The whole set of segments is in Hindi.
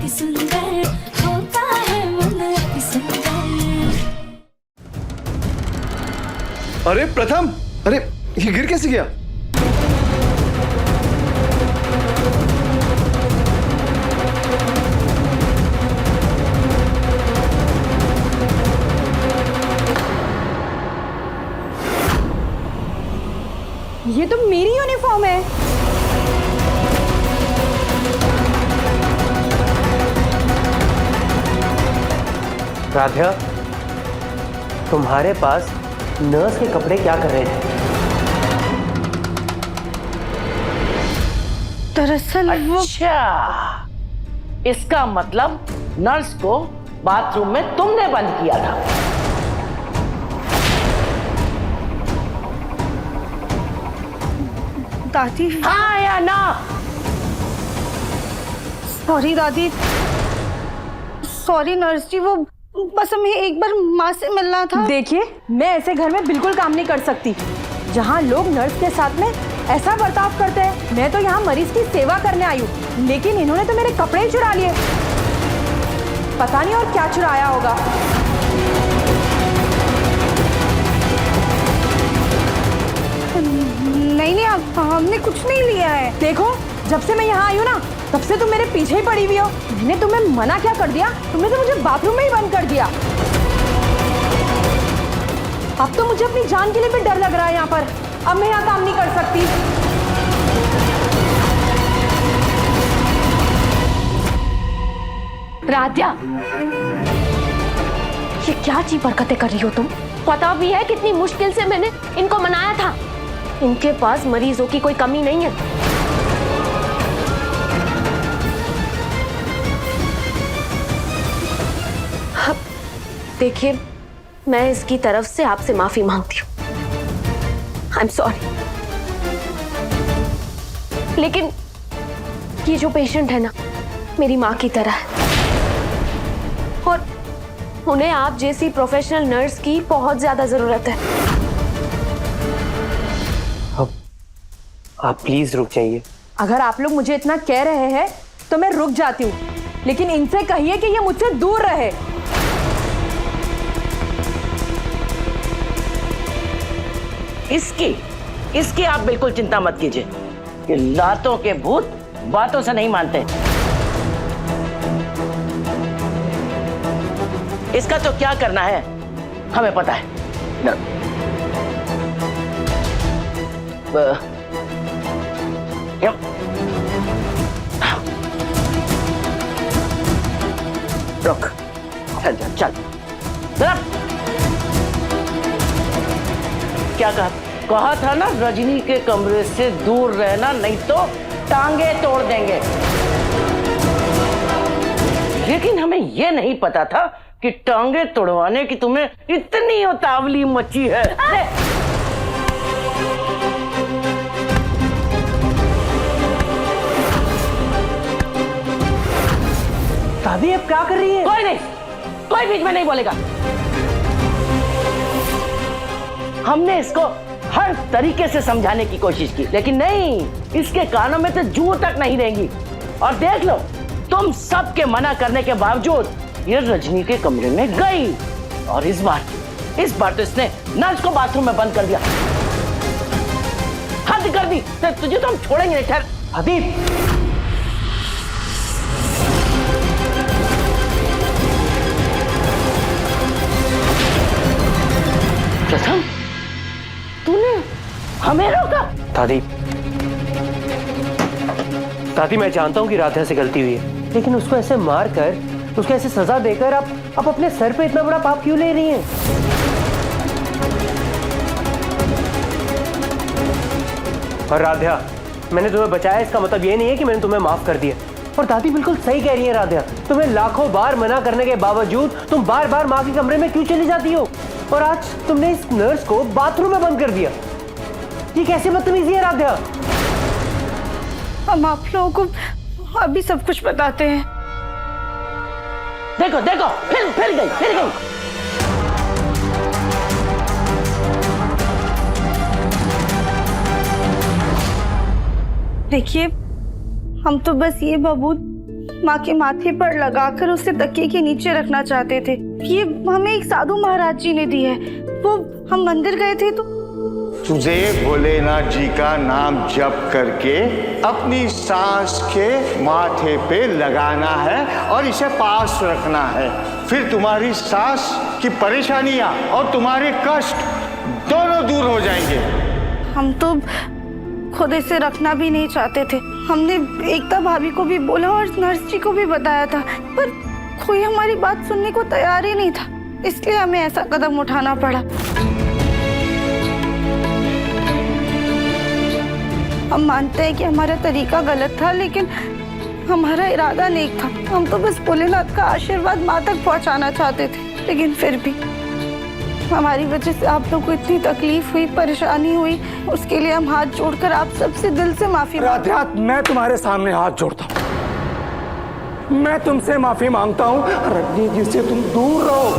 अति सुंदर होता है मन अति सुंदर। अरे प्रथम, अरे ये गिर कैसे गया? ये तो मेरी यूनिफॉर्म है। राध्या, तुम्हारे पास नर्स के कपड़े क्या कर रहे थे? दरअसल वो अच्छा, इसका मतलब नर्स को बाथरूम में तुमने बंद किया था। दादी। हाँ या ना? सॉरी दादी, सॉरी नर्स जी, वो बस हमें एक बार माँ से मिलना था। देखिए, मैं ऐसे घर में बिल्कुल काम नहीं कर सकती जहाँ लोग नर्स के साथ में ऐसा बर्ताव करते हैं। मैं तो यहाँ मरीज की सेवा करने आई हूँ, लेकिन इन्होंने तो मेरे कपड़े ही चुरा लिए। पता नहीं और क्या चुराया होगा। नहीं नहीं, हमने कुछ नहीं लिया है। देखो, जब से मैं यहाँ आई हूँ ना, तब से तुम मेरे पीछे ही पड़ी हुई हो। मैंने तुम्हें मना क्या कर दिया? तुमने तो मुझे बाथरूम में ही बंद कर दिया। अब तो मुझे अपनी जान के लिए भी डर लग रहा है यहाँ पर। अब मैं यहाँ काम नहीं कर सकती। राध्या, ये क्या अजीब हरकतें कर रही हो तुम? पता भी है कितनी मुश्किल से मैंने इनको मनाया था। इनके पास मरीजों की कोई कमी नहीं है। देखिए, मैं इसकी तरफ से आपसे माफी मांगती हूँ। I am sorry. लेकिन ये जो पेशेंट है ना, मेरी माँ की तरह है और उन्हें आप जैसी प्रोफेशनल नर्स की बहुत ज्यादा जरूरत है। आप प्लीज रुक जाइए। अगर आप लोग मुझे इतना कह रहे हैं तो मैं रुक जाती हूँ, लेकिन इनसे कहिए कि ये मुझसे दूर रहे। इसकी आप बिल्कुल चिंता मत कीजिए। ये लातों के भूत बातों से नहीं मानते। इसका तो क्या करना है हमें पता है। रुक, चल चल चल। क्या कहा था ना, रजनी के कमरे से दूर रहना, नहीं तो टांगे तोड़ देंगे। लेकिन हमें यह नहीं पता था कि टांगे तोड़वाने की तुम्हें इतनी उतावली मची है। दादी, अब क्या कर रही है? कोई नहीं, कोई बीच में नहीं बोलेगा। हमने इसको हर तरीके से समझाने की कोशिश की, लेकिन नहीं, इसके कानों में तो जू तक नहीं रहेंगी। और देख लो, तुम सबके मना करने के बावजूद ये रजनी के कमरे में गई। और इस बार तो इसने नर्स को बाथरूम में बंद कर दिया। हद कर दी। तो तुझे तो हम छोड़ेंगे नहीं। ठहर हबीब, प्रथम, तूने हमें रोका? दादी, मैं जानता हूँ कि राधा से गलती हुई है, लेकिन उसको ऐसे मार कर, उसको ऐसे सजा देकर आप अपने सर पे इतना बड़ा पाप क्यों ले रही हैं? और राधा, मैंने तुम्हें बचाया, इसका मतलब ये नहीं है कि मैंने तुम्हें माफ कर दिया। और दादी बिल्कुल सही कह रही है राधा, तुम्हें लाखों बार मना करने के बावजूद तुम बार बार माँ के कमरे में क्यों चली जाती हो? और आज तुमने इस नर्स को बाथरूम में बंद कर दिया। ये कैसे बदतमीजी है राधा? हम आप लोगों को अभी सब कुछ बताते हैं। देखो देखो, फिर गई। देखिए, हम तो बस ये बाबू माँ के माथे पर लगाकर उसे तकिए के नीचे रखना चाहते थे। ये हमें एक साधु महाराज जी ने दी है। वो हम मंदिर गए थे तो तुझे भोलेनाथ जी का नाम जप करके अपनी सांस के माथे पे लगाना है और इसे पास रखना है। फिर तुम्हारी सांस की परेशानियां और तुम्हारे कष्ट दोनों दूर हो जाएंगे। हम तो खुद इसे रखना भी नहीं चाहते थे। हमने एकता भाभी को भी बोला और नर्स जी को भी बताया था, पर कोई हमारी बात सुनने को तैयार ही नहीं था। इसलिए हमें ऐसा कदम उठाना पड़ा। हम मानते हैं कि हमारा तरीका गलत था, लेकिन हमारा इरादा नेक था। हम तो बस भोलेनाथ का आशीर्वाद माँ तक पहुँचाना चाहते थे, लेकिन फिर भी हमारी वजह से आप लोगों को इतनी तकलीफ हुई, परेशानी हुई, उसके लिए हम हाथ जोड़कर आप सबसे दिल से माफी मांगते हैं। राधिका, मैं तुम्हारे सामने हाथ जोड़ता हूँ। मैं तुमसे माफी मांगता हूँ। रजनी जी से तुम दूर रहो।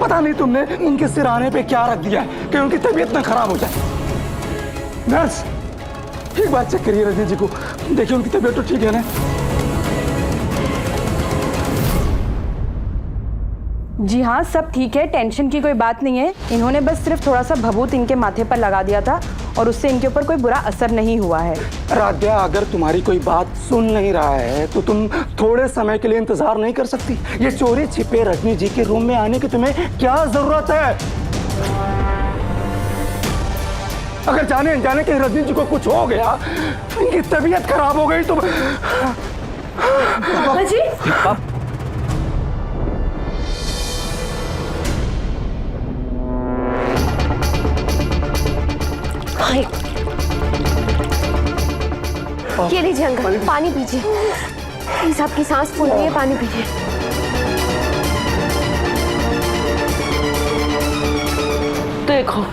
पता नहीं तुमने उनके सिरहाने पे क्या रख दिया है कि उनकी तबीयत ना खराब हो जाए। नर्स, एक बार चेक करिए रजनी जी को, देखिए उनकी तबीयत तो ठीक है ना? जी हाँ, सब ठीक है, टेंशन की कोई बात नहीं है। इन्होंने बस सिर्फ थोड़ा सा भभूत इनके माथे पर लगा दिया था और उससे इनके ऊपर कोई बुरा असर नहीं हुआ है। राध्या, अगर तुम्हारी कोई बात सुन नहीं रहा है तो तुम थोड़े समय के लिए इंतजार नहीं कर सकती? ये चोरी छिपे रजनी जी के रूम में आने की तुम्हें क्या जरूरत है? अगर जाने अनजाने के रजनी जी को कुछ हो गया, इनकी तबीयत खराब हो गई तो बाबा जी, ये लीजिए अंकल, पानी पीजिए। प्लीज, आपकी सांस फूल रही है, पानी पीजिए। देखो,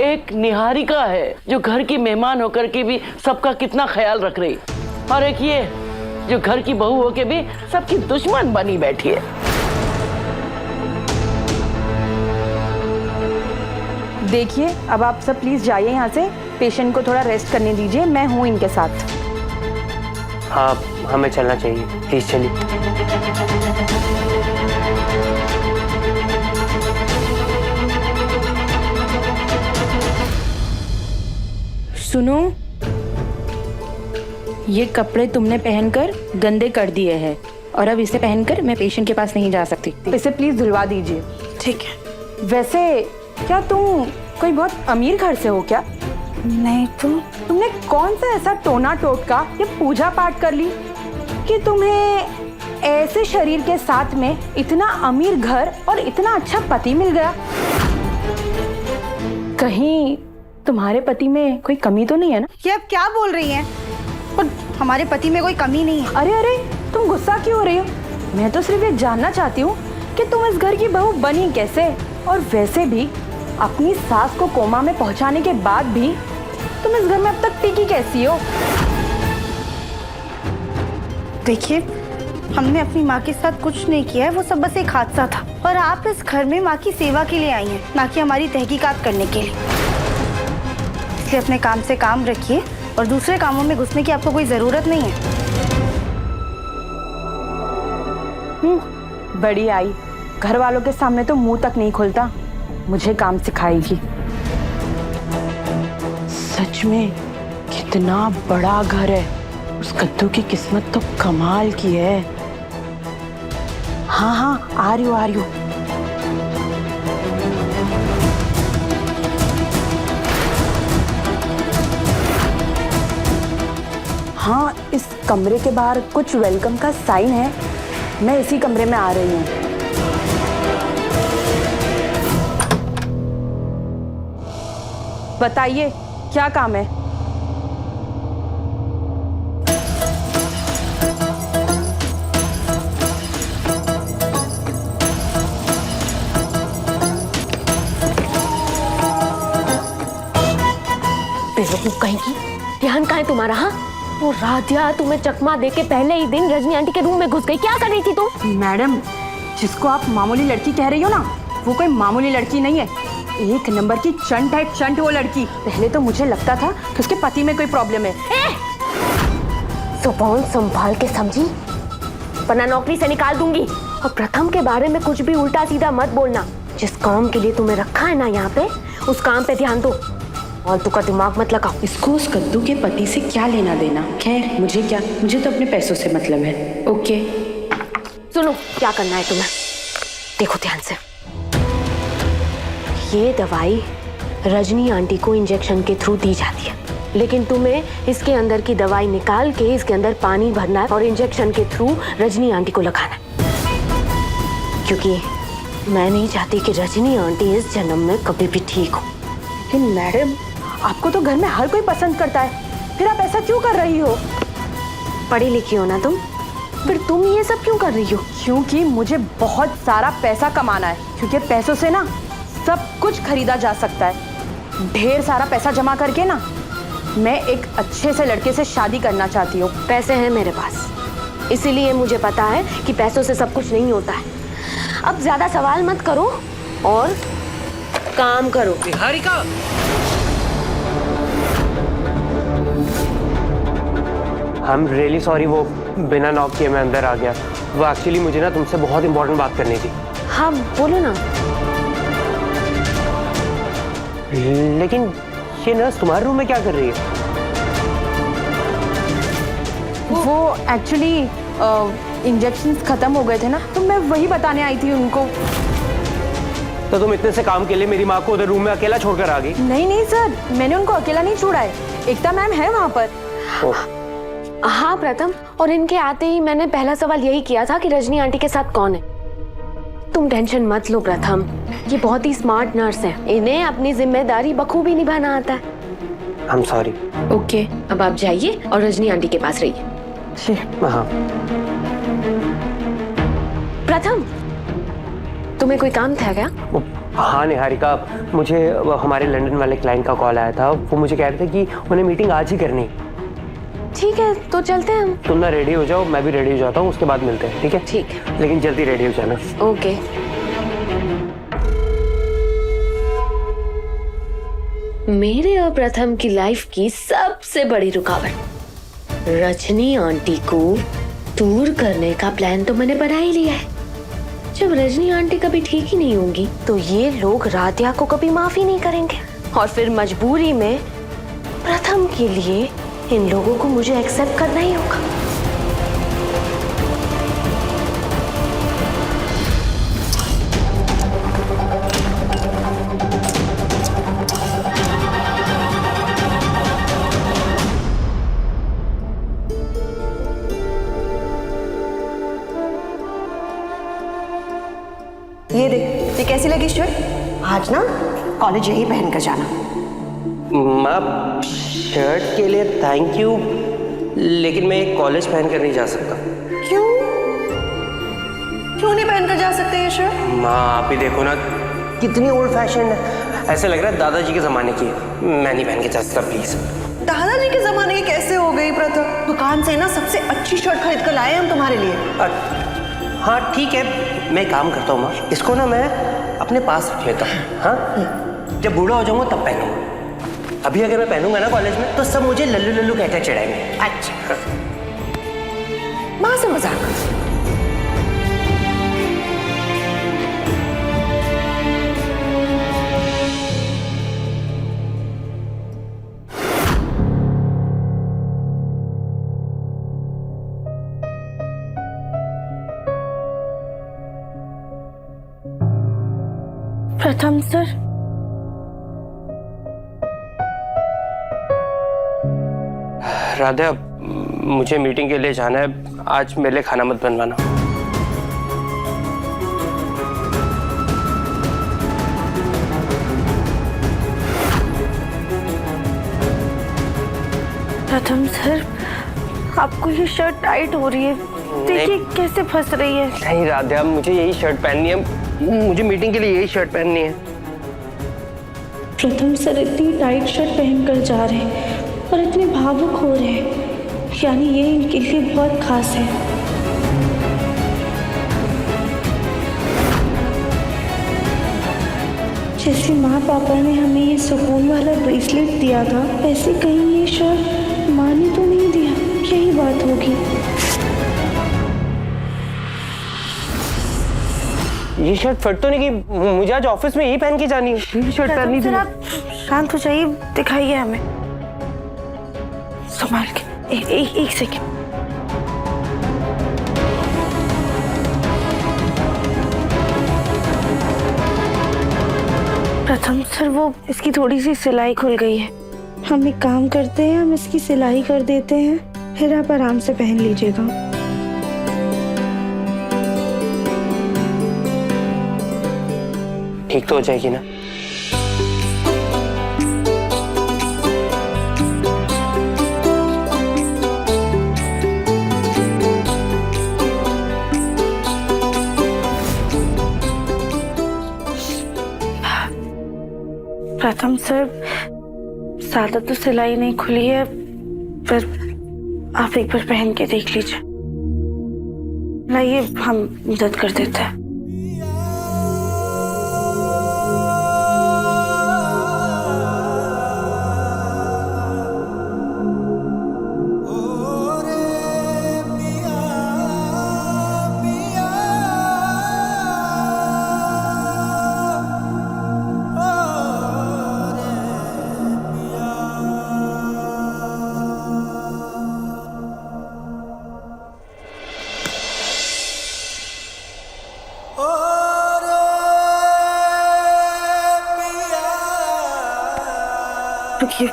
एक निहारिका है जो घर की मेहमान होकर के भी सबका कितना ख्याल रख रही, और एक ये जो घर की बहू होकर भी सबकी दुश्मन बनी बैठी है। देखिए, अब आप सब प्लीज जाइए यहाँ से। पेशेंट को थोड़ा रेस्ट करने दीजिए, मैं हूँ इनके साथ। हाँ, हमें चलना चाहिए, प्लीज चलिए। सुनो, ये कपड़े तुमने पहनकर गंदे कर दिए हैं और अब इसे पहनकर मैं पेशेंट के पास नहीं जा सकती। इसे प्लीज धुलवा दीजिए। ठीक है। वैसे क्या तुम कोई बहुत अमीर घर से हो क्या? नहीं तो तुमने कौन सा ऐसा टोना टोटका या पूजा पाठ कर ली कि तुम्हें ऐसे शरीर के साथ में इतना अमीर घर और इतना अच्छा पति मिल गया? कहीं तुम्हारे पति में कोई कमी तो नहीं है ना? ये आप क्या बोल रही हैं? और हमारे पति में कोई कमी नहीं है। अरे अरे, तुम गुस्सा क्यों हो रही हो? मैं तो सिर्फ ये जानना चाहती हूँ कि तुम इस घर की बहू बनी कैसे, और वैसे भी अपनी सास को कोमा में पहुंचाने के बाद भी तुम इस घर में अब तक टिकी कैसी हो? देखिए, हमने अपनी माँ के साथ कुछ नहीं किया है, वो सब बस एक हादसा था। और आप इस घर में माँ की सेवा के लिए आई हैं, ना कि हमारी तहकीकात करने के लिए। इसलिए अपने काम से काम रखिए और दूसरे कामों में घुसने की आपको कोई जरूरत नहीं है। बड़ी आई, घर वालों के सामने तो मुंह तक नहीं खुलता, मुझे काम सिखाएगी। सच में कितना बड़ा घर है। उस कद्दू की किस्मत तो कमाल की है। हाँ हाँ, आ रही हूँ। हाँ, इस कमरे के बाहर कुछ वेलकम का साइन है, मैं इसी कमरे में आ रही हूँ। बताइए, क्या काम है? बेवकूफ कहीं की, ध्यान कहाँ है तुम्हारा? हाँ, वो राधिया तुम्हें चकमा दे के पहले ही दिन रजनी आंटी के रूम में घुस गई। क्या कर रही थी तुम? मैडम, जिसको आप मामूली लड़की कह रही हो ना, वो कोई मामूली लड़की नहीं है। एक नंबर की चंट है, चंट वो लड़की। पहले तो मुझे लगता था कि उसके पति में कोई प्रॉब्लम है। जुबान संभाल के समझी, वरना नौकरी से निकाल दूंगी। और प्रथम के बारे में कुछ भी उल्टा सीधा मत बोलना। जिस काम के लिए तुम्हें रखा है ना यहाँ पे, उस काम पे ध्यान दो। फालतू का दिमाग मत लगाओ। इसको उस कद्दू के पति से क्या लेना देना? खैर मुझे क्या, मुझे तो अपने पैसों से मतलब है। ओके सुनो, क्या करना है तुम्हें, देखो ध्यान से। ये दवाई रजनी आंटी को इंजेक्शन के थ्रू दी जाती है, लेकिन तुम्हें इसके अंदर की दवाई निकाल के इसके अंदर पानी भरना है और इंजेक्शन के थ्रू रजनी आंटी को लगाना है। क्योंकि मैं नहीं चाहती कि रजनी आंटी इस जन्म में कभी भी ठीक हो। लेकिन मैडम, आपको तो घर में हर कोई पसंद करता है, फिर आप ऐसा क्यों कर रही हो? पढ़ी लिखी हो ना तुम, फिर तुम ये सब क्यों कर रही हो? क्योंकि मुझे बहुत सारा पैसा कमाना है, क्योंकि पैसों से ना सब कुछ खरीदा जा सकता है। ढेर सारा पैसा जमा करके ना मैं एक अच्छे से लड़के से शादी करना चाहती हूँ। पैसे हैं मेरे पास, इसीलिए मुझे पता है कि पैसों से सब कुछ नहीं होता है। अब ज्यादा सवाल मत करो और काम करो। निहारिका, I'm really sorry, वो बिना नॉक किए मैं अंदर आ गया। वो एक्चुअली मुझे ना तुमसे बहुत इंपॉर्टेंट बात करनी थी। हाँ बोलो ना। लेकिन ये नर्स तुम्हारे रूम में क्या कर रही है? वो एक्चुअली इंजेक्शंस खत्म हो गए थे ना, तो मैं वही बताने आई थी उनको। तो तुम इतने से काम के लिए मेरी माँ को उधर रूम में अकेला छोड़कर आ गई? नहीं सर, मैंने उनको अकेला नहीं छोड़ा है, एकता मैम है वहाँ पर। हाँ प्रथम, और इनके आते ही मैंने पहला सवाल यही किया था कि रजनी आंटी के साथ कौन है। तुम टेंशन मत लो प्रथम, ये बहुत ही स्मार्ट नर्स हैं, इन्हें अपनी जिम्मेदारी बखूबी निभाना आता है। I'm sorry। ओके, अब आप जाइए और रजनी आंटी के पास रहिए। हाँ। प्रथम, तुम्हें कोई काम था क्या? हाँ निहारिका, मुझे हमारे लंदन वाले क्लाइंट का कॉल आया था। वो मुझे कह रहे थे कि उन्हें मीटिंग आज ही करनी। ठीक है, तो चलते हैं हम। तुम ना रेडी हो जाओ, मैं भी रेडी हो जाता हूँ, उसके बाद मिलते हैं। ठीक है? ठीक है, लेकिन जल्दी रेडी हो जाना। ओके। मेरे और प्रथम की लाइफ की सबसे बड़ी रुकावट, रजनी आंटी को दूर करने का प्लान तो मैंने बना ही लिया है। जब रजनी आंटी कभी ठीक ही नहीं होंगी तो ये लोग राधिया को कभी माफी नहीं करेंगे, और फिर मजबूरी में प्रथम के लिए इन लोगों को मुझे एक्सेप्ट करना ही होगा। ये देख, ये कैसी लगी शर्ट? आज ना कॉलेज यही पहन कर जाना। माँ, शर्ट के लिए थैंक यू, लेकिन मैं कॉलेज पहन कर नहीं जा सकता। क्यों? क्यों नहीं पहन कर जा सकते ये शर्ट? माँ आप ही देखो ना, कितनी ओल्ड फैशन है, ऐसे लग रहा है दादाजी के जमाने की है। मैं नहीं पहन के जा सकता, प्लीज। दादाजी के जमाने की कैसे हो गई प्रथम? दुकान से ना सबसे अच्छी शर्ट खरीद कर लाए हम तुम्हारे लिए। हाँ ठीक है, मैं काम करता हूँ माँ, इसको ना मैं अपने पास रख लेता हूँ। हाँ, जब बूढ़ा हो जाऊंगा तब पहनूंगा। अभी अगर मैं पहनूंगा ना कॉलेज में तो सब मुझे लल्लू लल्लू कहकर चिढ़ाएंगे। अच्छा, माँ से मजाक। प्रथम सर, राधा, मुझे मीटिंग के लिए जाना है, आज मेरे लिए खाना मत बनवाना। प्रथम सर, आपको ये शर्ट टाइट हो रही है, देखिए कैसे फंस रही है। नहीं राधा, मुझे यही शर्ट पहननी है, मुझे मीटिंग के लिए यही शर्ट पहननी है। प्रथम सर इतनी टाइट शर्ट पहनकर जा रहे हैं और इतने भावुक हो रहे हैं, यानी ये इनके लिए बहुत खास है। जैसे माँ पापा ने हमें ये सुकून वाला ब्रेसलेट दिया था, वैसे कहीं ये शर्ट माँ ने तो नहीं दिया। यही बात होगी। ये शर्ट फट तो नहीं गई? मुझे आज ऑफिस में यही पहन के जानी है। ये शर्ट पहननी थी। आप शांत हो जाइए, दिखाइए हमें। संभाल के। एक सेकेंड। प्रथम सर, वो इसकी थोड़ी सी सिलाई खुल गई है। हम एक काम करते हैं, हम इसकी सिलाई कर देते हैं, फिर आप आराम से पहन लीजिएगा। ठीक तो हो जाएगी ना? प्रथम सर, ज्यादा तो सिलाई नहीं खुली है, पर आप एक बार पहन के देख लीजिए। लाइए, हम मदद कर देते हैं। रुकिए।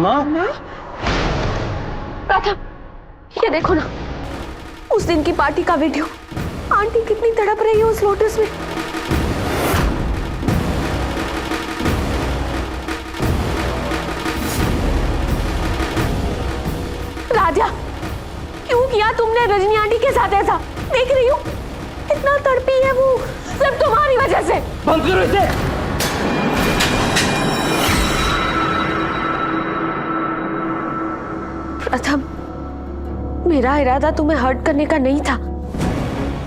माँ? प्रथम, ये देखो ना, उस दिन की पार्टी का वीडियो। आंटी कितनी तड़प रही है उस लोटस में। राजा, क्यों किया तुमने रजनी आंटी के साथ ऐसा? देख रही हो कितना तड़पी है वो, सिर्फ तुम्हारी वजह से। बंद करो इसे। प्रथम, मेरा इरादा तुम्हें हर्ट करने का नहीं था।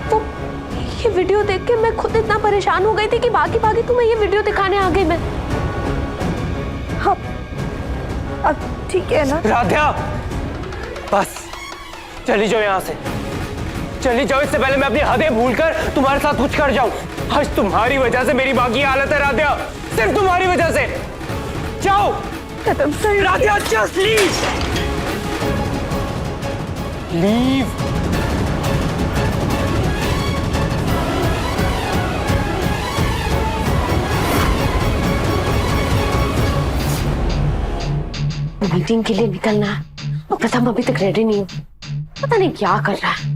वो ये वीडियो देख के मैं खुद इतना परेशान हो गई थी कि भागी भागी तुम्हें ये वीडियो दिखाने आ गई मैं। हाँ, अब ठीक है ना? राधा, बस चली जाओ यहाँ से, चली जाओ। इससे पहले मैं अपनी हदें भूलकर तुम्हारे साथ कुछ कर जाऊं। आज तुम्हारी वजह से मेरी बाकी हालत है राधा, सिर्फ तुम्हारी वजह से। जाओ Radha, just leave. Leave. Meeting के लिए निकलना है और प्रथम अभी तक रेडी नहीं हो, पता नहीं क्या कर रहा है।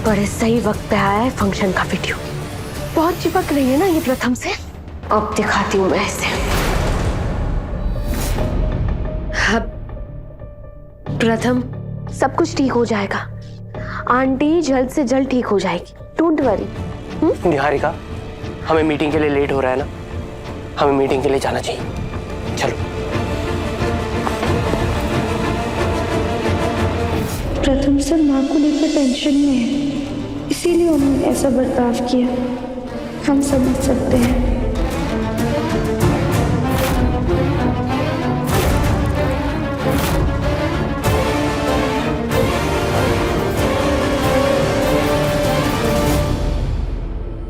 बड़े सही वक्त पे आया है फंक्शन का वीडियो। बहुत चिपक रही है ना ये प्रथम से। अब दिखाती हूँ मैं इसे। अब प्रथम, सब कुछ ठीक हो जाएगा। आंटी जल्द से जल्द ठीक हो जाएगी, डोंट वरी। निहारिका, हमें मीटिंग के लिए लेट हो रहा है ना, हमें मीटिंग के लिए जाना चाहिए। चलो। प्रथम सर माँ को लेकर टेंशन में है, इसीलिए उन्होंने ऐसा बर्ताव किया। हम समझ सकते हैं।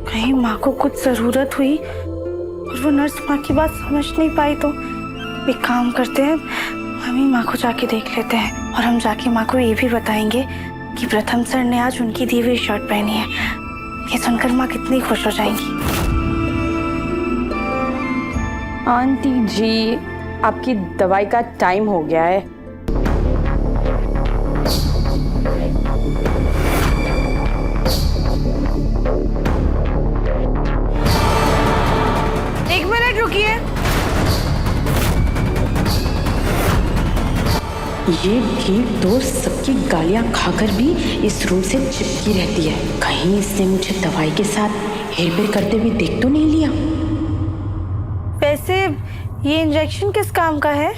कहीं माँ को कुछ जरूरत हुई और वो नर्स माँ की बात समझ नहीं पाई तो एक काम करते हैं, हम ही माँ को जाके देख लेते हैं और हम जाके माँ को ये भी बताएंगे कि प्रथम सर ने आज उनकी दी हुई शर्ट पहनी है। ये सुनकर माँ कितनी खुश हो जाएंगी। आंटी जी, आपकी दवाई का टाइम हो गया है। एक मिनट रुकिए। ये भीड़ तो सबकी गालियां खाकर भी इस रूम से चिपकी रहती है। कहीं इसने मुझे दवाई के साथ हेरफेर करते हुए देख तो नहीं लिया। वैसे ये इंजेक्शन किस काम का है?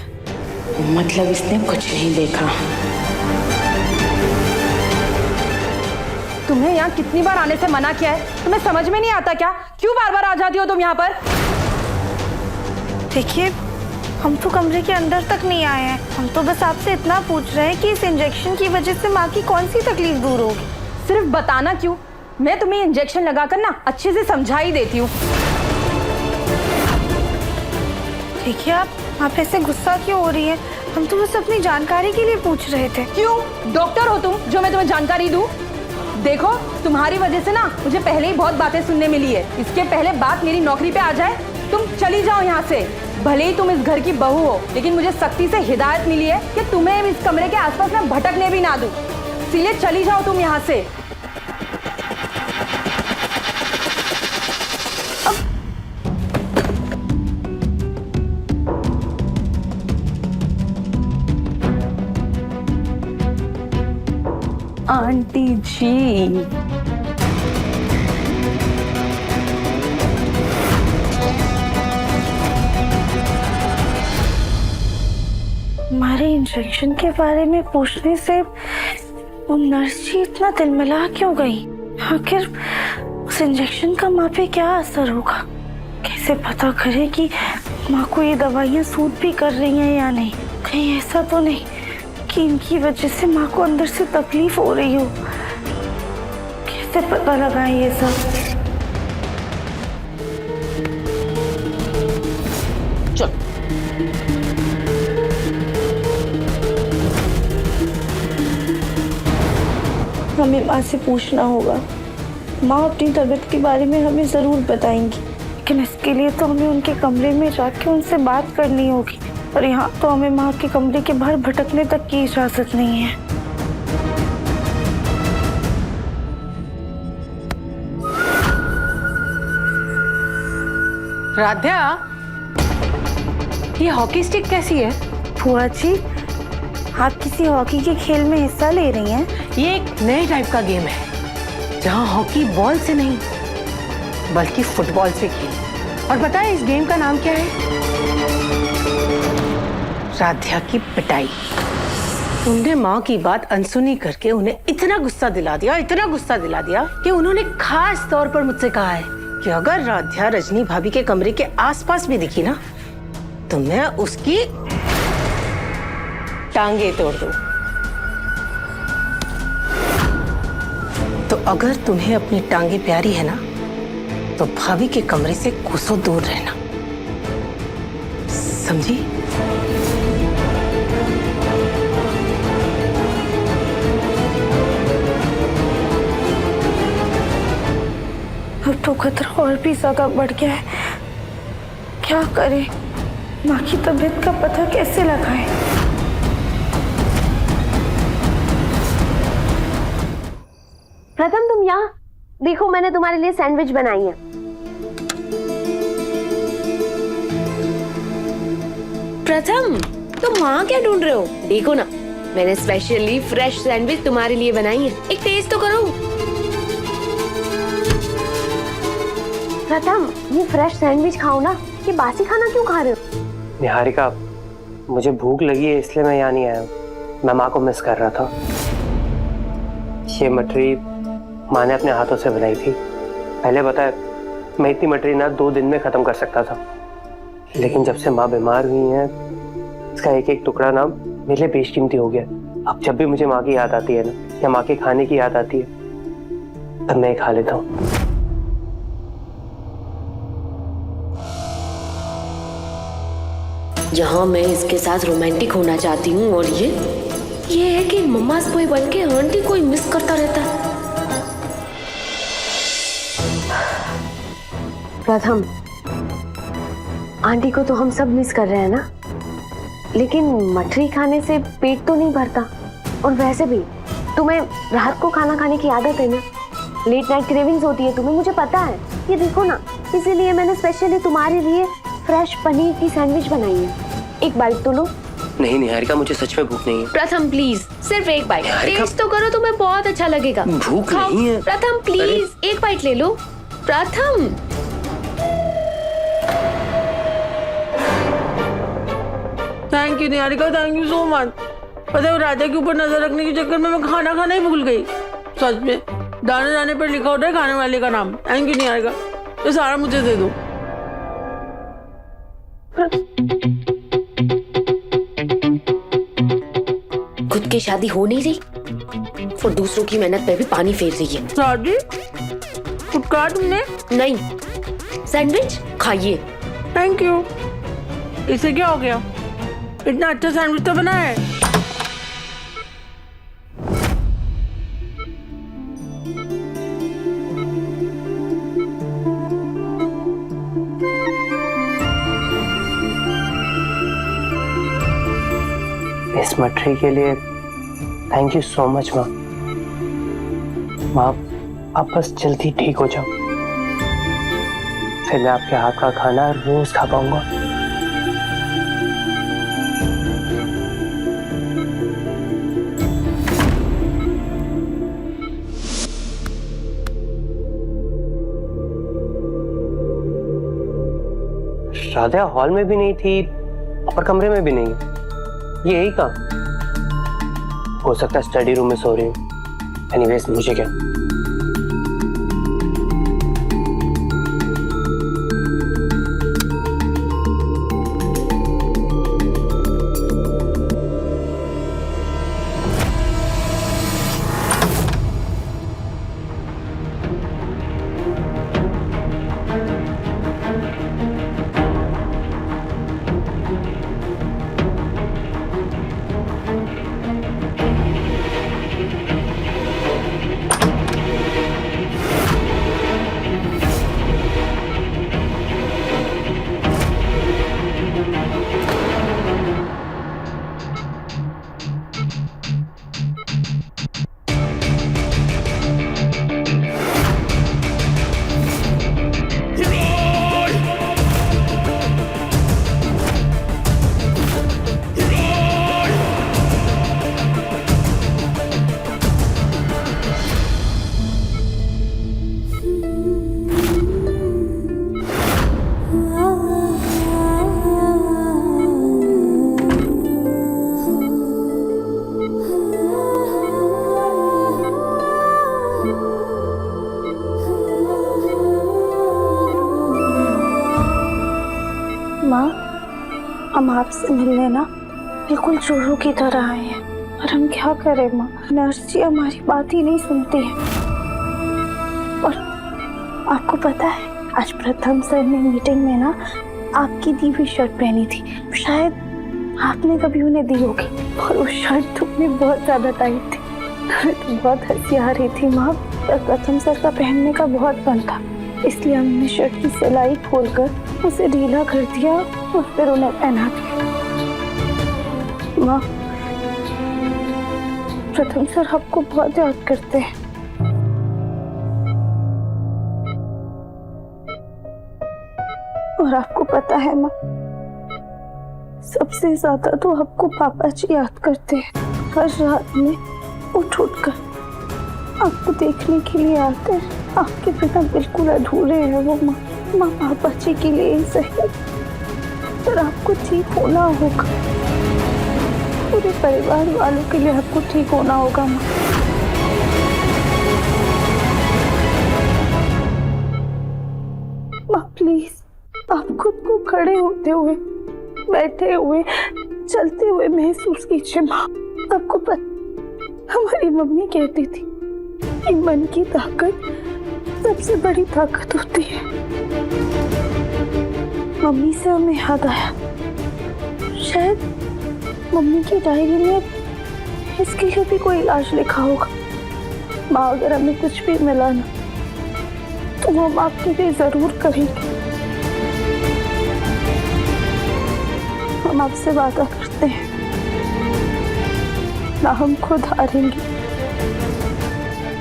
मतलब इसने कुछ नहीं देखा। तुम्हें यहाँ कितनी बार आने से मना किया है, तुम्हें समझ में नहीं आता क्या? क्यों बार बार आ जाती हो तुम यहाँ पर? देखिए, हम तो कमरे के अंदर तक नहीं आए हैं। हम तो बस आपसे इतना पूछ रहे हैं कि इस इंजेक्शन की वजह से माँ की कौन सी तकलीफ दूर होगी। सिर्फ बताना क्यों? मैं तुम्हें इंजेक्शन लगाकर ना अच्छे से समझा ही देती हूँ। देखिए, आप ऐसे गुस्सा क्यों हो रही हैं? हम तो बस अपनी जानकारी के लिए पूछ रहे थे। क्यों? डॉक्टर हो तुम जो मैं तुम्हें जानकारी दूं? देखो, तुम्हारी वजह से ना मुझे पहले ही बहुत बातें सुनने मिली है। इसके पहले बात मेरी नौकरी पे आ जाए, तुम चली जाओ यहाँ से। भले ही तुम इस घर की बहू हो, लेकिन मुझे सख्ती से हिदायत मिली है कि तुम्हें इस कमरे के आसपास ना भटकने भी ना दूं। इसीलिए चली जाओ तुम यहाँ से। आंटी जी, हमारे इंजेक्शन के बारे में पूछने से वो नर्स जी इतना तिलमिला क्यों गई? आखिर उस इंजेक्शन का माँ पे क्या असर होगा? कैसे पता करे कि माँ को ये दवाइयाँ सूट भी कर रही हैं या नहीं? कहीं ऐसा तो नहीं कि इनकी वजह से माँ को अंदर से तकलीफ हो रही हो? कैसे पता लगाएं ये सब? चल। हमें माँ से पूछना होगा। माँ अपनी तबीयत के बारे में हमें ज़रूर बताएंगी, लेकिन इसके लिए तो हमें उनके कमरे में जाके उनसे बात करनी होगी। और यहाँ तो हमें माँ के कमरे के बाहर भटकने तक की इजाज़त नहीं है। राध्या, ये हॉकी स्टिक कैसी है? फुआ जी, आप किसी हॉकी के खेल में हिस्सा ले रही हैं? ये एक नए टाइप का गेम है जहाँ हॉकी बॉल से नहीं बल्कि फुटबॉल से खेल। और पता है इस गेम का नाम क्या है? राध्या की पिटाई। तुमने माँ की बात अनसुनी करके उन्हें इतना गुस्सा दिला दिया कि उन्होंने खास तौर पर मुझसे कहा है कि अगर राध्या रजनी भाभी के कमरे के आसपास भी दिखी ना तो मैं उसकी टांगे तोड़ दूं। तो अगर तुम्हें अपनी टांगे प्यारी है ना तो भाभी के कमरे से कोसों दूर रहना, समझी? अब तो खतरा और भी ज्यादा बढ़ गया है। क्या करें? माँ की तबीयत का पता कैसे लगाएं? प्रथम, तुम यहाँ देखो, मैंने तुम्हारे लिए सैंडविच बनाई है। प्रथम, तुम वहाँ क्या ढूंढ रहे हो? देखो ना, मैंने स्पेशली फ्रेश सैंडविच तुम्हारे लिए बनाई है। एक टेस्ट तो करो। प्रथम, ये फ्रेश सैंडविच खाओ ना, ये बासी खाना क्यों खा रहे हो? निहारिका, मुझे भूख लगी है इसलिए मैं यहाँ नहीं आया हूँ। मैं माँ को मिस कर रहा था। ये मटरी माँ ने अपने हाथों से बनाई थी। पहले बताया मैं इतनी मटरी ना 2 दिन में खत्म कर सकता था, लेकिन जब से माँ बीमार हुई है इसका एक एक टुकड़ा ना मेरे लिए बेशकीमती हो गया। अब जब भी मुझे माँ की याद आती है ना, या माँ के खाने की याद आती है, तब मैं खा लेता हूँ। यहाँ मैं इसके साथ रोमांटिक होना चाहती हूँ और ये है कि मम्मास बॉय बन के आंटी को ही मिस करता रहता है। प्रथम, आंटी को तो हम सब मिस कर रहे हैं ना, लेकिन मठरी खाने से पेट तो नहीं भरता। और वैसे भी तुम्हें रात को खाना खाने की आदत है ना, लेट नाइट क्रेविंग्स होती है तुम्हें, मुझे पता है। ये देखो ना, इसीलिए मैंने स्पेशली तुम्हारे लिए फ्रेश पनीर की सैंडविच बनाई है। एक बाइट तो लो। नहीं निहारिका, मुझे सच में भूख नहीं है। प्रथम प्लीज, सिर्फ एक बाइट टेस्ट तो करो, तुम्हें बहुत अच्छा लगेगा। भूख नहीं है। प्रथम प्लीज, एक बाइट ले लो। प्रथम, thank you Niharika, thank you so much. पता है राधा के ऊपर नजर रखने के चक्कर में मैं खाना खाना ही भूल गई। सच में दाने दाने पर लिखा होता है खाने वाले का नाम। थैंक यू निहारिका, ये सारा मुझे दे दो। खुद की शादी हो नहीं रही और दूसरों की मेहनत पे भी पानी फेर रही है। शादी? कुछ कहा तुमने? नहीं, सैंडविच खाइए। Thank you. इसे क्या हो गया? इतना अच्छा सैंडविच तो बना है। इस मठरी के लिए थैंक यू सो मच माँ। माँ, आप बस जल्दी ठीक हो जाओ, फिर मैं आपके हाथ का खाना रोज खा पाऊंगा। राधा हॉल में भी नहीं थी और कमरे में भी नहीं, ये यही काम। हो सकता है स्टडी रूम में सो रही हूँ। एनीवेज, मुझे क्या। हम आपसे मिलने ना बिल्कुल चोरों की तरह आए हैं, पर हम क्या करें माँ, नर्स जी हमारी बात ही नहीं सुनती है। और आपको पता है आज प्रथम सर ने मीटिंग में ना आपकी दी हुई शर्ट पहनी थी, शायद आपने कभी उन्हें दी होगी, और वो शर्ट तुमने बहुत ज्यादा टाइट थी। तो बहुत हंसी आ रही थी माँ, पर प्रथम सर का पहनने का बहुत मन था, इसलिए हमने शर्ट की सिलाई खोलकर उसे ढीला कर दिया और फिर उन्हें पहना दिया। माँ, प्रथम सर आपको बहुत याद करते हैं। और आपको पता है माँ, सबसे ज्यादा तो आपको पापा जी याद करते हैं। हर रात में उठ कर आपको देखने के लिए आते हैं, आपके बिना बिल्कुल अधूरे हैं वो माँ। माँ पापा जी के लिए ही सही, पर आपको ठीक होना होगा। पूरे परिवार वालों के लिए आपको ठीक होना होगा माँ। माँ प्लीज, आप खुद को खड़े होते हुए, बैठे हुए, चलते हुए महसूस कीजिए माँ। आपको पता, हमारी मम्मी कहती थी कि मन की ताकत सबसे बड़ी ताकत होती है। मम्मी से हमें याद आया, शायद मम्मी की डायरी में इसके लिए भी कोई इलाज लिखा होगा। माँ अगर हमें कुछ भी मिला ना तो हम आपके लिए जरूर करेंगे। हम आपसे वादा करते हैं, ना हम खुद हारेंगे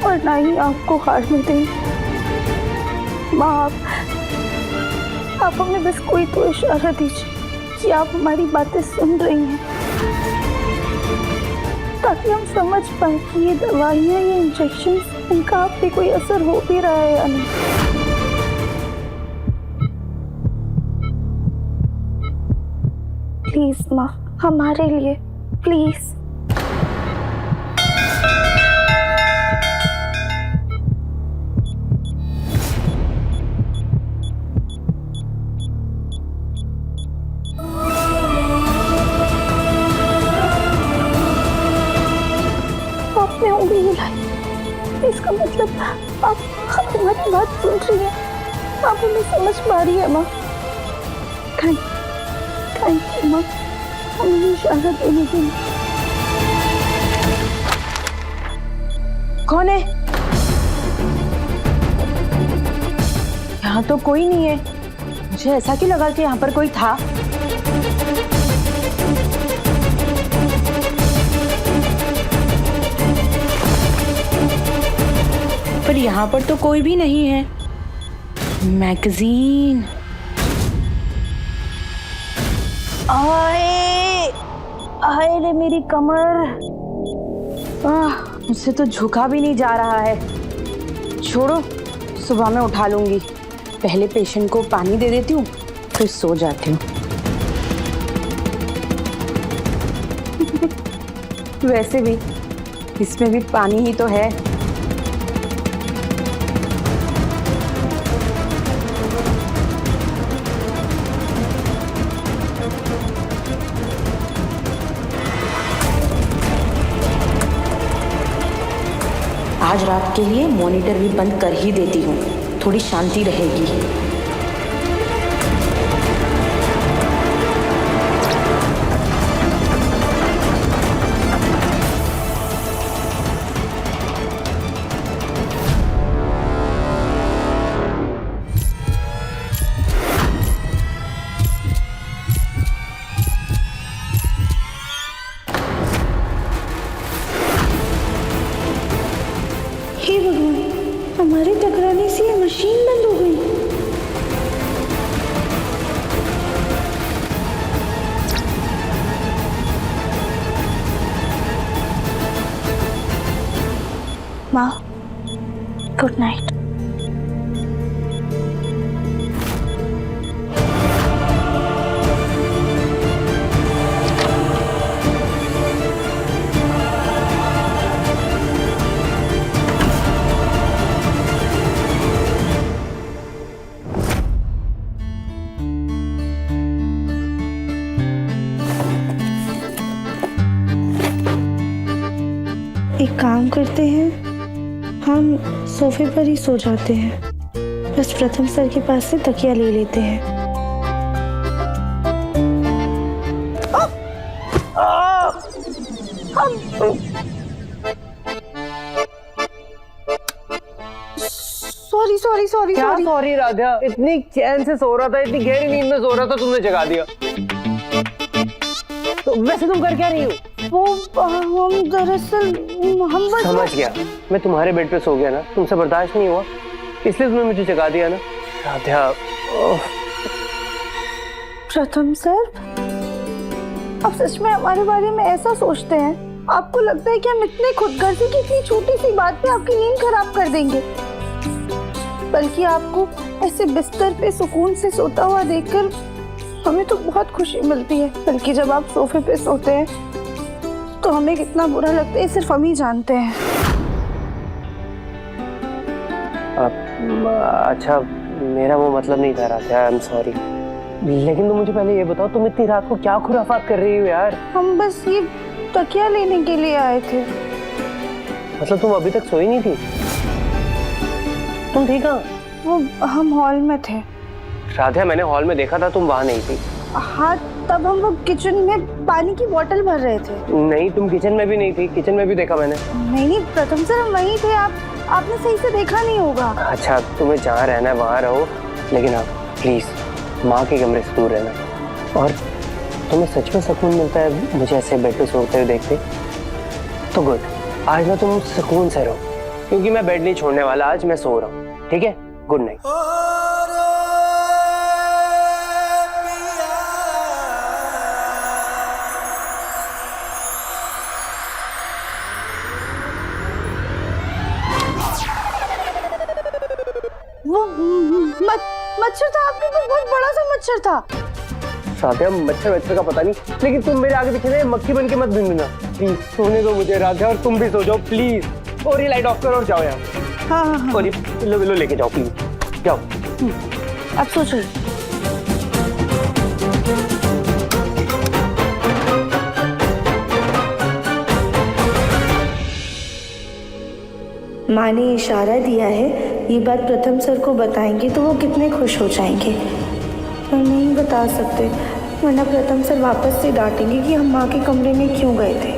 और ना ही आपको हारने देंगे। माँ आप हमें बस कोई तो इशारा दीजिए कि आप हमारी बातें सुन रही हैं, ताकि हम समझ पाए कि ये दवाइयाँ, ये इंजेक्शन, इनका आप पे कोई असर हो भी रहा है या नहीं। प्लीज माँ, हमारे लिए प्लीज। आपने उंगली हिलाई, इसका मतलब आप हमारी बात सुन रही हैं, आप हमें समझ पा रही है माँ। थैंक यू माँ, हमें इशारा देने के लिए। कौन है? यहाँ तो कोई नहीं है। मुझे ऐसा क्यों लगा कि यहाँ पर कोई था। पर यहाँ पर तो कोई भी नहीं है। मैगजीन, आए आए रे मेरी कमर। मुझसे तो झुका भी नहीं जा रहा है। छोड़ो, सुबह में उठा लूंगी। पहले पेशेंट को पानी दे देती हूँ, फिर सो जाती हूँ। वैसे भी इसमें भी पानी ही तो है। आज रात के लिए मॉनिटर भी बंद कर ही देती हूँ, थोड़ी शांति रहेगी। हे भगवान, हमारे टकराने से ये मशीन बंद हो गई। माँ, गुड नाइट। एक काम करते हैं, हम सोफे पर ही सो जाते हैं। बस प्रथम सर के पास से तकिया ले लेते हैं। सॉरी क्या सॉरी राधा? इतनी चैन से सो रहा था, इतनी गहरी नींद में सो रहा था, तुमने जगा दिया। तो वैसे तुम कर क्या रही हो? वो हम दरअसल हम बस समझ गया, मैं तुम्हारे बेड पे सो गया ना, तुमसे बर्दाश्त नहीं हुआ, इसलिए तुमने मुझे जगा दिया ना राधा। प्रथम सर, आप सच में हमारे बारे में ऐसा सोचते हैं? आपको लगता है कि हम इतने खुदगर्जी की इतनी छोटी सी बात पे आपकी नींद खराब कर देंगे? बल्कि आपको ऐसे बिस्तर पे सुकून से सोता हुआ देखकर हमें तो बहुत खुशी मिलती है, बल्कि जब आप सोफे पे सोते हैं तो हमें कितना बुरा लगता है सिर्फ हम ही जानते हैं। अच्छा, मेरा वो मतलब नहीं था राधा, आई एम सॉरी। लेकिन तुम मुझे पहले ये बताओ, तुम इतनी रात को क्या खुराफात कर रही हो यार? हम बस ये तकिया लेने के लिए आए थे। मतलब तुम अभी तक सोई नहीं थी? तुम थी कहाँ? वो हम हॉल में थे। राधा, मैंने हॉल में देखा था, तुम वहाँ नहीं थी। हाँ, तब हम वो किचन में पानी की बोतल भर रहे थे। नहीं, तुम किचन में भी नहीं थी, किचन में भी देखा मैंने। नहीं प्रथम सर, हम वहीं थे, आपने सही से देखा नहीं होगा। अच्छा, तुम्हें जहाँ रहना है वहाँ रहो, लेकिन हाँ प्लीज माँ के कमरे से दूर रहना। और तुम्हें सच में सुकून मिलता है मुझे ऐसे बेड पे सोते हुए देखते? तो गुड, आज ना तुम सुकून से रहो, क्योंकि मैं बेड नहीं छोड़ने वाला, आज मैं सो रहा हूँ, ठीक है? Good night. वो मच्छर था आपके पास, बहुत बड़ा सा मच्छर था। राधा, मच्छर का पता नहीं, लेकिन तुम मेरे आगे पीछे मक्खी बन के मत घूमना प्लीज। सोने दो मुझे राधा, और तुम भी सो जाओ प्लीज। और ये लाइट ऑफ करो और जाओ यार। हाँ। और ये पिल्लो लेके जाओ प्लीज, जाओ। अब सोचो। माँ ने इशारा दिया है, ये बात प्रथम सर को बताएंगे तो वो कितने खुश हो जाएंगे, पर नहीं बता सकते वरना प्रथम सर वापस से डांटेंगे कि हम माँ के कमरे में क्यों गए थे।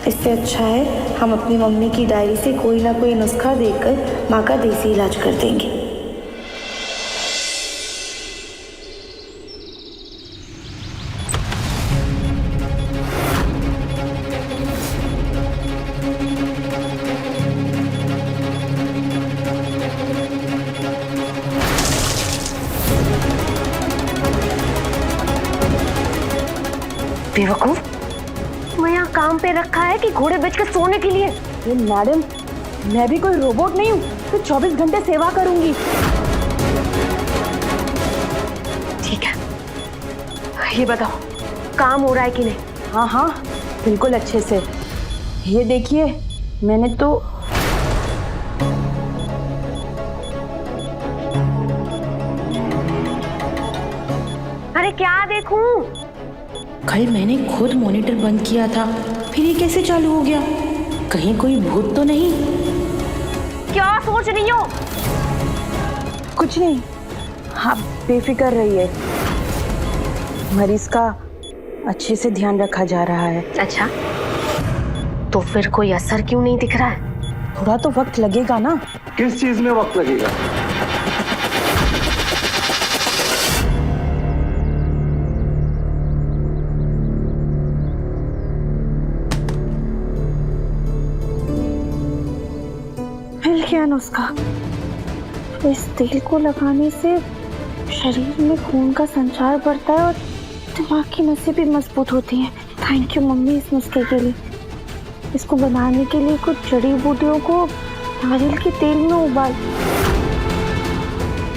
इससे अच्छा है हम अपनी मम्मी की डायरी से कोई ना कोई नुस्खा देकर माँ का देसी इलाज कर देंगे। बेवकूफ, मैं यहाँ काम पे रखा है कि घोड़े बेच के सोने के लिए? ये मैडम, मैं भी कोई रोबोट नहीं हूँ तो 24 घंटे सेवा करूंगी। ठीक है, ये बताओ काम हो रहा है कि नहीं? हाँ, बिल्कुल अच्छे से। ये देखिए, मैंने तो अरे क्या देखूं? कल मैंने खुद मॉनिटर बंद किया था, फिर ये कैसे चालू हो गया? कहीं कोई भूत तो नहीं? क्या सोच रही हो? कुछ नहीं, हाँ बेफिक्र रहिए, मरीज का अच्छे से ध्यान रखा जा रहा है। अच्छा, तो फिर कोई असर क्यों नहीं दिख रहा है? थोड़ा तो वक्त लगेगा ना। किस चीज में वक्त लगेगा? मिल गया नुस्खा। इस तेल को लगाने से शरीर में खून का संचार बढ़ता है और दिमाग की नसें भी मजबूत होती हैं। थैंक यू मम्मी इस नुस्खे के लिए। इसको बनाने के लिए कुछ जड़ी बूटियों को नारियल के तेल में उबाल,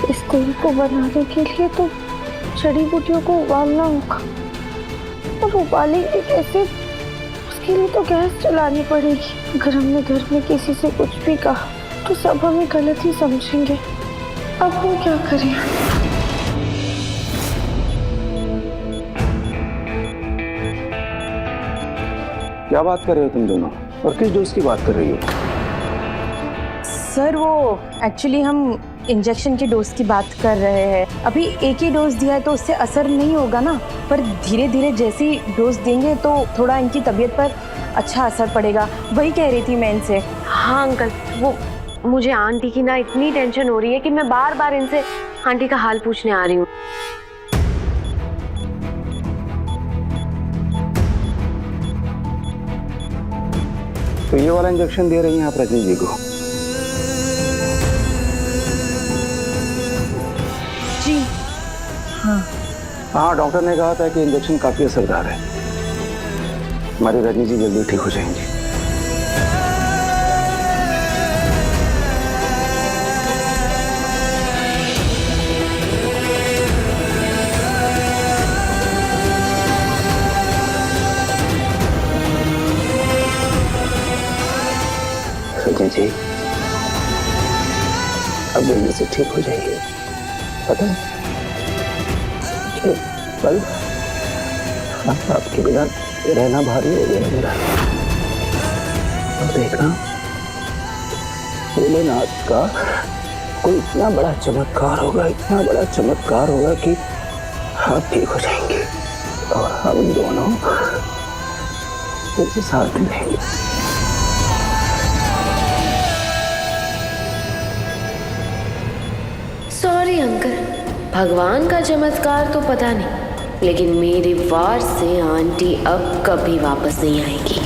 इस तेल को बनाने के लिए तो जड़ी बूटियों को उबालना होगा। और उबालेंगे कैसे? उसके लिए तो गैस चलानी पड़ेगी। अगर हमने घर में किसी से कुछ भी कहा तो सब हमें गलत ही समझेंगे। अब हम क्या करें? क्या बात कर रहे हो तुम दोनों, और किस डोज की बात कर रही हो? सर वो एक्चुअली हम इंजेक्शन के डोज की बात कर रहे हैं। अभी एक ही डोज दिया है तो उससे असर नहीं होगा ना, पर धीरे धीरे जैसी डोज देंगे तो थोड़ा इनकी तबीयत पर अच्छा असर पड़ेगा। वही कह रही थी मैं इनसे। हाँ अंकल, वो मुझे आंटी की ना इतनी टेंशन हो रही है कि मैं बार बार इनसे आंटी का हाल पूछने आ रही हूँ। तो ये वाला इंजेक्शन दे रही हैं आप रजनी जी को? जी हाँ, डॉक्टर ने कहा था कि इंजेक्शन काफी असरदार है। हमारी रजनी जी जल्दी ठीक हो जाएंगी। रजनी जी अब जल्दी से ठीक हो जाएंगे, पता है? कल आपके बिना रहना भारी हो गया मेरा। अब देखना भोलेनाथ का कोई इतना बड़ा चमत्कार होगा, इतना बड़ा चमत्कार होगा कि आप ठीक हो जाएंगे और हम दोनों फिर साथ में रहेंगे। सॉरी अंकल, भगवान का चमत्कार तो पता नहीं, लेकिन मेरे वार से आंटी अब कभी वापस नहीं आएगी।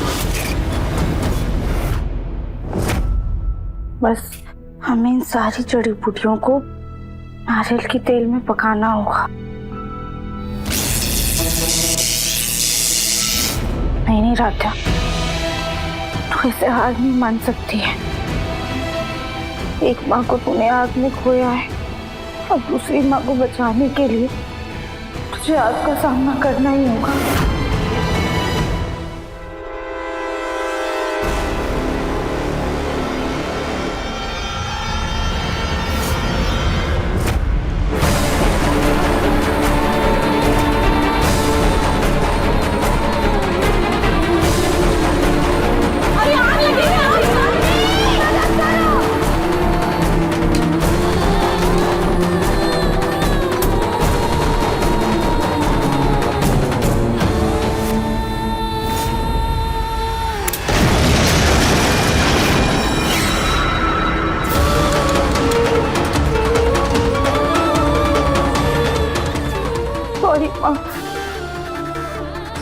बस हमें इन सारी जड़ी बूटियों को नारियल के तेल में पकाना होगा। नहीं राधा, तू इसे हार नहीं मान सकती है। एक माँ को तूने आग में खोया है, अब दूसरी माँ को बचाने के लिए तुझे आग का सामना करना ही होगा।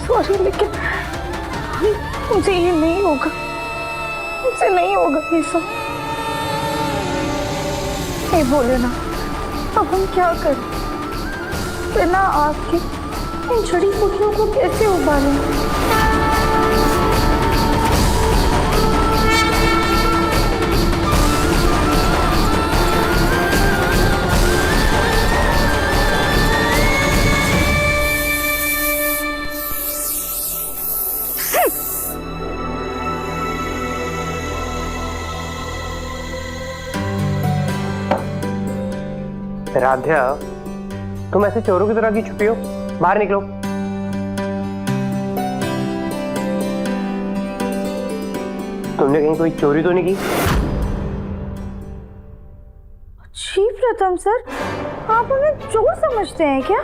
सॉरी, लेकिन मुझे ये नहीं होगा, मुझसे नहीं होगा ये सब। नहीं बोले ना, अब हम क्या करें? बिना आग के इन जड़ी बूटियों को कैसे उबालें? राध्या, तुम ऐसे चोरों की तरह की छुपी हो? बाहर निकलो। तुमने कहीं कोई चोरी तो नहीं की? जी प्रथम सर, आप उन्हें चोर समझते हैं क्या?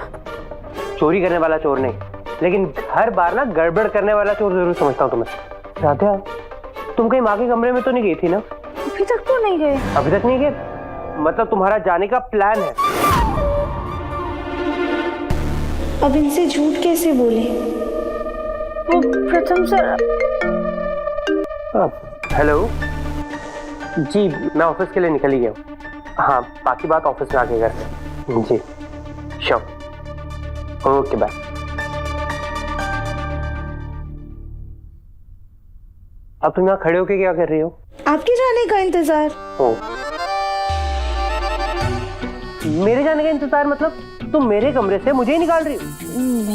चोरी करने वाला चोर नहीं, लेकिन हर बार ना गड़बड़ करने वाला चोर जरूर समझता हूँ तुम्हें। राध्या, तुम कहीं माँ के कमरे में तो नहीं गई थी ना? अभी तक तो नहीं गए। अभी तक नहीं गए? मतलब तुम्हारा जाने का प्लान है? अब इनसे झूठ कैसे बोले? प्रथम सर। हेलो जी, मैं ऑफिस के लिए निकल ही गया हूँ। हाँ, बाकी बात ऑफिस में आके करते हैं। जी श्योर, ओके बाय। अब तुम यहाँ खड़े होके क्या कर रही हो? आपके जाने का इंतजार। ओ, मेरे जाने का इंतजार? मतलब तुम मेरे कमरे से मुझे ही निकाल रही हो?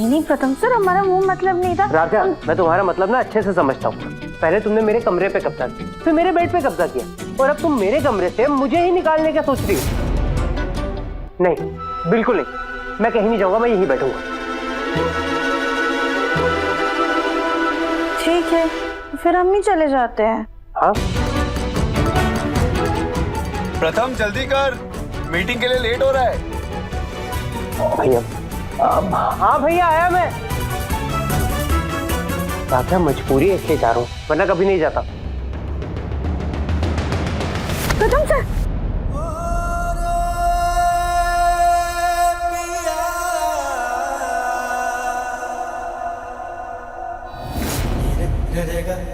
नहीं प्रथम सर, हमारा वो मतलब नहीं था। राधा, मैं तुम्हारा मतलब ना अच्छे से समझता हूँ। पहले तुमने मेरे कमरे पे कब्जा किया, फिर मेरे बेड पे कब्जा किया, और अब तुम मेरे कमरे से मुझे ही निकालने का सोच रही हो? नहीं, बिल्कुल नहीं, मैं कहीं नहीं जाऊंगा, मैं यहीं बैठूंगा। ठीक है, फिर हम ही चले जाते हैं। हाँ प्रथम जल्दी कर, मीटिंग के लिए लेट हो रहा है। भैया, हाँ भैया आया मैं। राधा, मजबूरी है इसलिए जा रहा हूँ, वरना कभी नहीं जाता। प्रथम सर,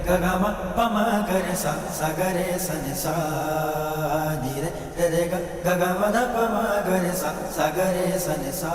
गगमा पमा गरे सा सगरे सन सा नी रे रे ग गगमा ध पमा गरे सा सगरे सन सा।